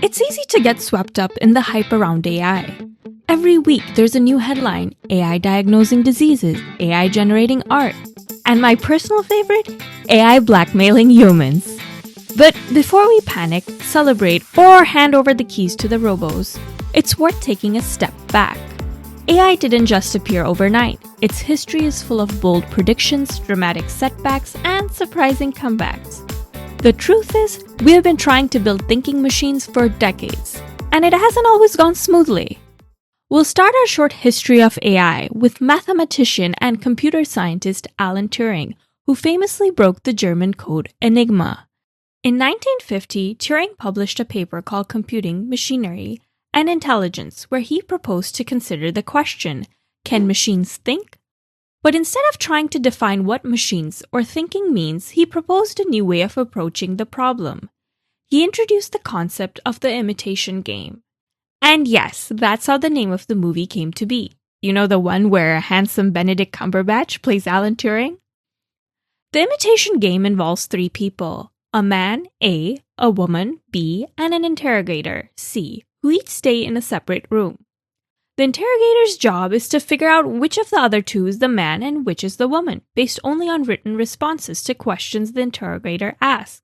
It's easy to get swept up in the hype around AI. Every week there's a new headline: AI diagnosing diseases, AI generating art, and my personal favorite, AI blackmailing humans. But before we panic, celebrate, or hand over the keys to the robos, it's worth taking a step back. AI didn't just appear overnight. Its history is full of bold predictions, dramatic setbacks, and surprising comebacks. The truth is, we have been trying to build thinking machines for decades, and it hasn't always gone smoothly. We'll start our short history of AI with mathematician and computer scientist Alan Turing, who famously broke the German code Enigma. In 1950, Turing published a paper called Computing, Machinery, and Intelligence, where he proposed to consider the question, can machines think? But instead of trying to define what machines or thinking means, he proposed a new way of approaching the problem. He introduced the concept of the imitation game. And yes, that's how the name of the movie came to be. You know, the one where handsome Benedict Cumberbatch plays Alan Turing? The imitation game involves three people: a man, A, a woman, B, and an interrogator, C, who each stay in a separate room. The interrogator's job is to figure out which of the other two is the man and which is the woman, based only on written responses to questions the interrogator asks.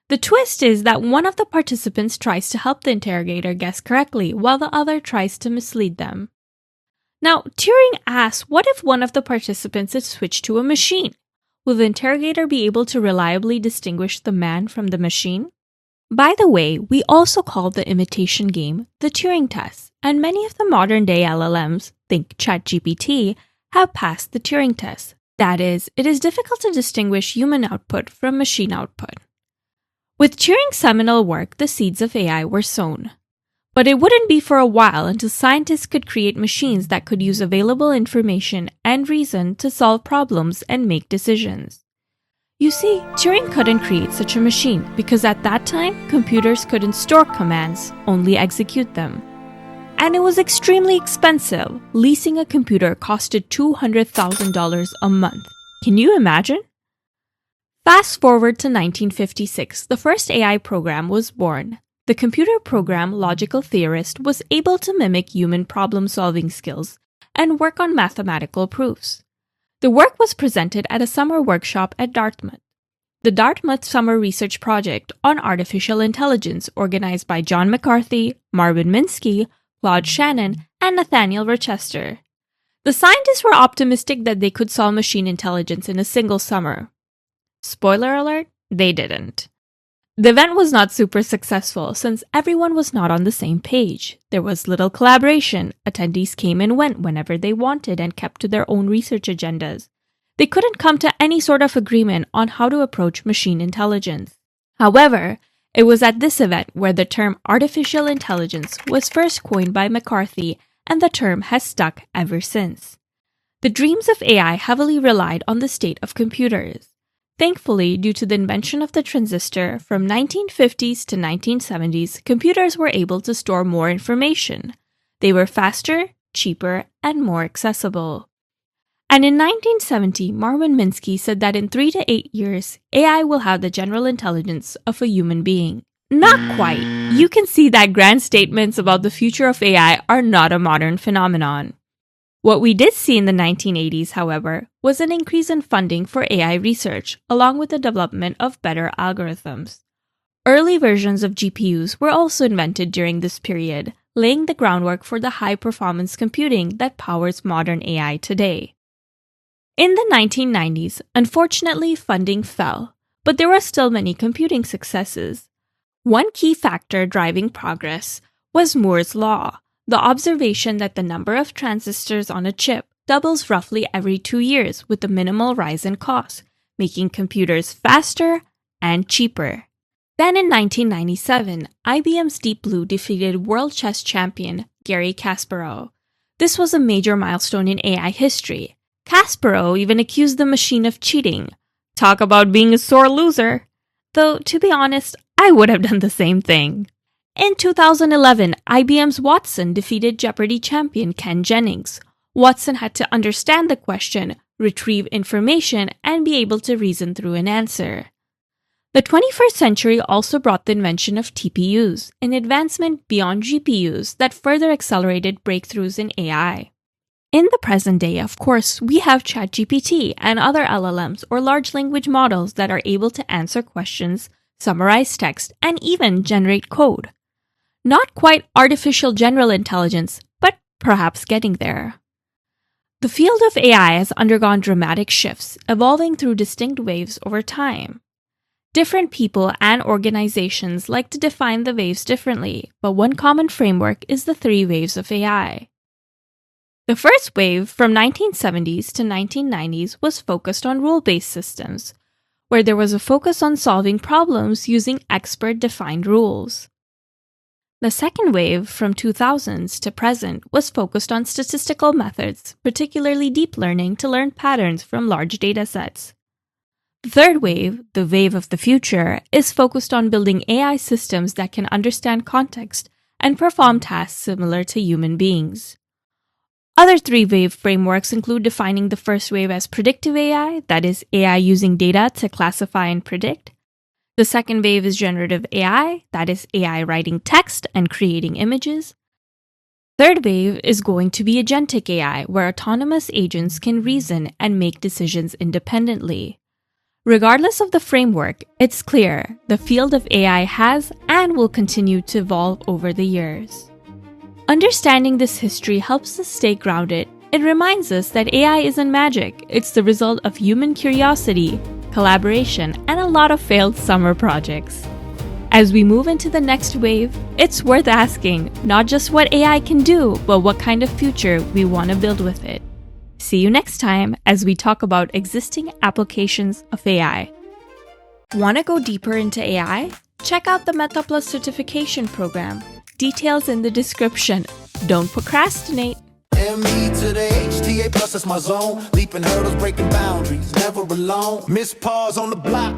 The twist is that one of the participants tries to help the interrogator guess correctly, while the other tries to mislead them. Now, Turing asks, what if one of the participants is switched to a machine? Will the interrogator be able to reliably distinguish the man from the machine? By the way, we also call the imitation game the Turing test, and many of the modern-day LLMs, think ChatGPT, have passed the Turing test. That is, it is difficult to distinguish human output from machine output. With Turing's seminal work, the seeds of AI were sown. But it wouldn't be for a while until scientists could create machines that could use available information and reason to solve problems and make decisions. You see, Turing couldn't create such a machine because at that time, computers couldn't store commands, only execute them. And it was extremely expensive. Leasing a computer costed $200,000 a month. Can you imagine? Fast forward to 1956, the first AI program was born. The computer program logical theorist was able to mimic human problem-solving skills and work on mathematical proofs. The work was presented at a summer workshop at Dartmouth. The Dartmouth Summer Research Project on Artificial Intelligence, organized by John McCarthy, Marvin Minsky, Claude Shannon, and Nathaniel Rochester. The scientists were optimistic that they could solve machine intelligence in a single summer. Spoiler alert, they didn't. The event was not super successful since everyone was not on the same page. There was little collaboration. Attendees came and went whenever they wanted and kept to their own research agendas. They couldn't come to any sort of agreement on how to approach machine intelligence. However, it was at this event where the term artificial intelligence was first coined by McCarthy, and the term has stuck ever since. The dreams of AI heavily relied on the state of computers. Thankfully, due to the invention of the transistor from 1950s to 1970s, computers were able to store more information. They were faster, cheaper, and more accessible. And in 1970, Marvin Minsky said that in 3 to 8 years, AI will have the general intelligence of a human being. Not quite. You can see that grand statements about the future of AI are not a modern phenomenon. What we did see in the 1980s, however, was an increase in funding for AI research, along with the development of better algorithms. Early versions of GPUs were also invented during this period, laying the groundwork for the high-performance computing that powers modern AI today. In the 1990s, unfortunately, funding fell, but there were still many computing successes. One key factor driving progress was Moore's Law, the observation that the number of transistors on a chip doubles roughly every 2 years with a minimal rise in cost, making computers faster and cheaper. Then in 1997, IBM's Deep Blue defeated world chess champion Garry Kasparov. This was a major milestone in AI history. Kasparov even accused the machine of cheating. Talk about being a sore loser. Though, to be honest, I would have done the same thing. In 2011, IBM's Watson defeated Jeopardy champion Ken Jennings. Watson had to understand the question, retrieve information, and be able to reason through an answer. The 21st century also brought the invention of TPUs, an advancement beyond GPUs that further accelerated breakthroughs in AI. In the present day, of course, we have ChatGPT and other LLMs or large language models that are able to answer questions, summarize text, and even generate code. Not quite artificial general intelligence, but perhaps getting there. The field of AI has undergone dramatic shifts, evolving through distinct waves over time. Different people and organizations like to define the waves differently, but one common framework is the three waves of AI. The first wave from 1970s to 1990s was focused on rule-based systems, where there was a focus on solving problems using expert-defined rules. The second wave from 2000s to present was focused on statistical methods, particularly deep learning to learn patterns from large datasets. The third wave, the wave of the future, is focused on building AI systems that can understand context and perform tasks similar to human beings. Other three-wave frameworks include defining the first wave as predictive AI, that is, AI using data to classify and predict. The second wave is generative AI, that is, AI writing text and creating images. Third wave is going to be agentic AI, where autonomous agents can reason and make decisions independently. Regardless of the framework, it's clear the field of AI has and will continue to evolve over the years. Understanding this history helps us stay grounded. It reminds us that AI isn't magic, it's the result of human curiosity, collaboration, and a lot of failed summer projects. As we move into the next wave, it's worth asking not just what AI can do, but what kind of future we want to build with it. See you next time as we talk about existing applications of AI. Want to go deeper into AI? Check out the MehtA Plus certification program. Details in the description. Don't procrastinate. ME to the HTA plus, that's my zone. Leaping hurdles, breaking boundaries, never alone. Miss Paws on the block.